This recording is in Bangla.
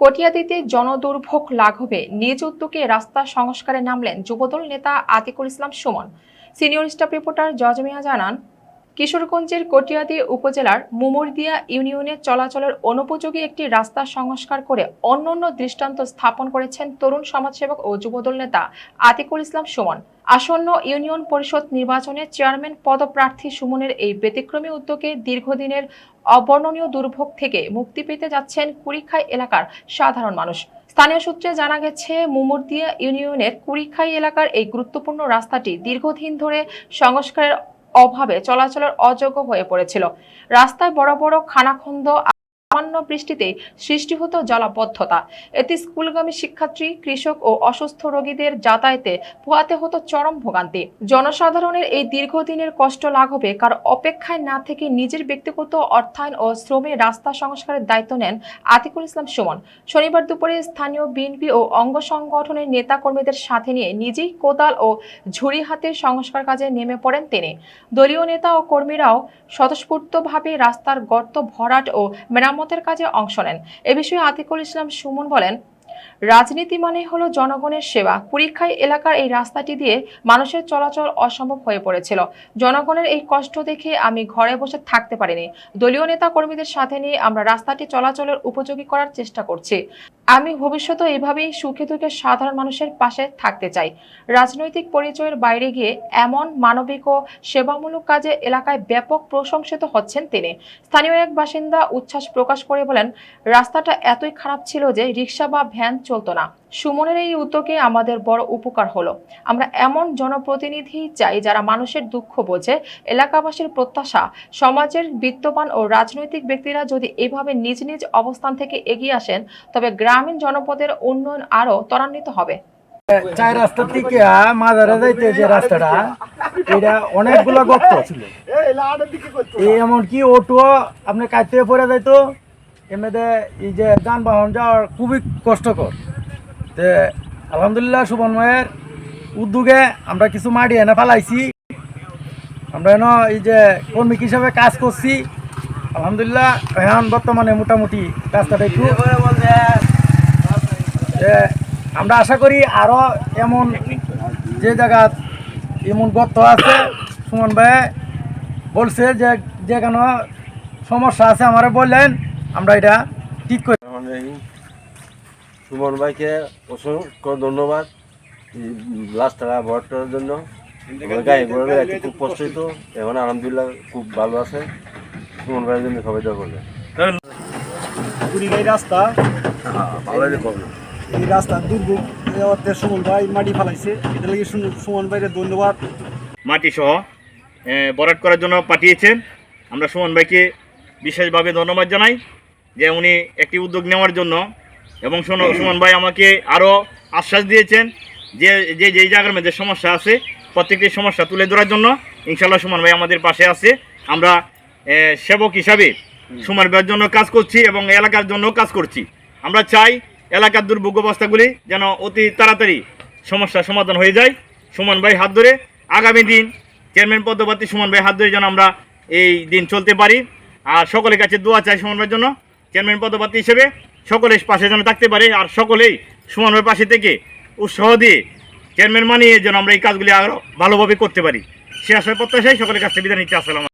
কটিয়াদীতে জনদুর্ভোগ লাঘবে নিজ উদ্যোগে রাস্তা সংস্কারে নামলেন যুবদল নেতা আতিকুল ইসলাম সুমন। সিনিয়র স্টাফ রিপোর্টার জজ মিয়া জানান, কিশোরগঞ্জের কটিয়াদী উপজেলার মুমুরদিয়া ইউনিয়নে চলাচলের অনুপযোগী একটি রাস্তা সংস্কার করে অনন্য দৃষ্টান্ত স্থাপন করেছেন তরুণ সমাজসেবক ও যুবদল নেতা আতিকুল ইসলাম সুমন। আসন্ন ইউনিয়ন পরিষদ নির্বাচনে চেয়ারম্যান পদপ্রার্থী সুমনের এই ব্যতিক্রমী উদ্যোগে দীর্ঘদিনের অবর্ণনীয় দুর্ভোগ থেকে মুক্তি পেতে যাচ্ছেন কুড়িখাই এলাকার সাধারণ মানুষ। স্থানীয় সূত্রে জানা গেছে, মুমুরদিয়া ইউনিয়নের কুড়িখাই এলাকার এই গুরুত্বপূর্ণ রাস্তাটি দীর্ঘদিন ধরে সংস্কারের অভাবে চলাচলের অযোগ্য হয়ে পড়েছিল। রাস্তায় বড় বড় খানাখন্দ, সামান্য বৃষ্টিতে সৃষ্টি হতো জলাবদ্ধতা। এতে স্কুলগামী শিক্ষার্থী, কৃষক ও অসুস্থ রোগীদের যাতায়াতে পোহাতে হতো চরম ভোগান্তি। জনসাধারণের এই দীর্ঘদিনের কষ্ট লাঘবে কার অপেক্ষায় না থেকে নিজের ব্যক্তিগত অর্থায়ন ও শ্রমে রাস্তা সংস্কারের দায়িত্ব নেন আতিকুল ইসলাম সুমন। শনিবার দুপুরে স্থানীয় বিএনপি ও অঙ্গ সংগঠনের নেতাকর্মীদের সাথে নিয়ে নিজেই কোদাল ও ঝুড়ি হাতে সংস্কার কাজে নেমে পড়েন তিনি। দলীয় নেতা ও কর্মীরাও স্বতঃস্ফূর্তভাবে রাস্তার গর্ত ভরাট ও মেরামতের কাজে অংশ নেন। এ বিষয়ে আতিকুল ইসলাম সুমন বলেন, রাজনীতি মানে হলো জনগণের সেবা। কুড়িখাই এলাকার এই রাস্তাটি দিয়ে মানুষের চলাচল অসম্ভব হয়ে পড়েছিল। জনগণের এই কষ্ট দেখে আমি ঘরে বসে থাকতে পারিনি। দলীয় নেতা কর্মীদের সাথে নিয়ে আমরা রাস্তাটি চলাচলের উপযোগী করার চেষ্টা করছি। আমি ভবিষ্যতে এইভাবেই সুখে দুঃখে সাধারণ মানুষের পাশে থাকতে চাই। রাজনৈতিক পরিচয়ের বাইরে গিয়ে এমন মানবিক ও সেবামূলক কাজে এলাকায় ব্যাপক প্রশংসিত হচ্ছেন তিনি। স্থানীয় এক বাসিন্দা উচ্ছ্বাস প্রকাশ করে বলেন, রাস্তাটা এতই খারাপ ছিল যে রিক্সা বা ভ্যান চলতো না। সুমনের এই উদ্যোগে আমাদের বড় উপকার হলো। আমরা এমন জনপ্রতিনিধি চাই যারা মানুষের দুঃখ বোঝে। এলাকাবাসীর প্রত্যাশা, সমাজের বিত্তবান ও রাজনৈতিক ব্যক্তিরা যদি এভাবে নিজ নিজ অবস্থান থেকে এগিয়ে আসেন, তবে গ্রামীণ জনপদের উন্নয়ন আরো ত্বরান্বিত হবে। চার রাস্তা থেকে মাজারে যাইতে যে রাস্তাটা, এটা অনেকগুলো গর্ত ছিল। এমনকি অটো আপনি কাটতে পড়ে যাইতো। এমনিতে এই যে যানবাহন যাওয়ার খুবই কষ্টকর। তো আলহামদুলিল্লাহ সুমন ভাইয়ের উদ্যোগে আমরা কিছু মাটি এনে ফেলাইছি। আমরা এই যে কর্মী হিসাবে কাজ করছি। আলহামদুলিল্লাহ এখন বর্তমানে মোটামুটি রাস্তাটা একটু আমরা আশা করি আরো এমন যে জায়গা এমন গর্ত আছে, সুমন ভাই বলছে যে যেখানে সমস্যা আছে আমারে বললেন, আমরা এটা ঠিক করি। সুমন ভাইকে অসংখ্য ধন্যবাদ রাস্তাটা ভরাট করার জন্য। গাড়ি ঘোড়া খুব কষ্ট হইতো, এখন আলহামদুলিল্লাহ খুব ভালো আছে। সুমন ভাইয়ের জন্য সবাই দোয়া করবে। কুড়িগাই রাস্তা এই রাস্তা দুর্ভোগ সুমন ভাই মাটি ফেলাইছে, এটা লাগে সুমন ভাইয়ের ধন্যবাদ। মাটি সহ ভরাট করার জন্য পাঠিয়েছেন। আমরা সুমন ভাইকে বিশেষভাবে ধন্যবাদ জানাই যে উনি একটি উদ্যোগ নেওয়ার জন্য, এবং সুমন ভাই আমাকে আরও আশ্বাস দিয়েছেন যে যেই জায়গার মধ্যে সমস্যা আছে প্রত্যেকটি সমস্যা তুলে ধরার জন্য। ইনশাল্লাহ সুমন ভাই আমাদের পাশে আছে। আমরা সেবক হিসাবে সুমন ভাইয়ের জন্য কাজ করছি এবং এলাকার জন্য কাজ করছি। আমরা চাই এলাকার দুর্ভোগ অবস্থাগুলি যেন অতি তাড়াতাড়ি সমস্যার সমাধান হয়ে যায়। সুমন ভাই হাত ধরে আগামী দিন চেয়ারম্যান পদপ্রার্থী সুমন ভাই হাত ধরে যেন আমরা এই দিন চলতে পারি। আর সকলের কাছে দোয়া চাই সুমন ভাইয়ের জন্য, চেয়ারম্যান পদপ্রার্থী হিসেবে সকলের পাশে যেন থাকতে পারে। আর সকলেই সুমন ভাইয়ের পাশে থেকে উৎসাহ দিয়ে চেয়ারম্যান মানিয়ে যেন আমরা এই কাজগুলি আরও ভালোভাবে করতে পারি। সে আশায় প্রত্যাশায় সকলের কাছে বিদায় নিচ্ছি। আসসালাম।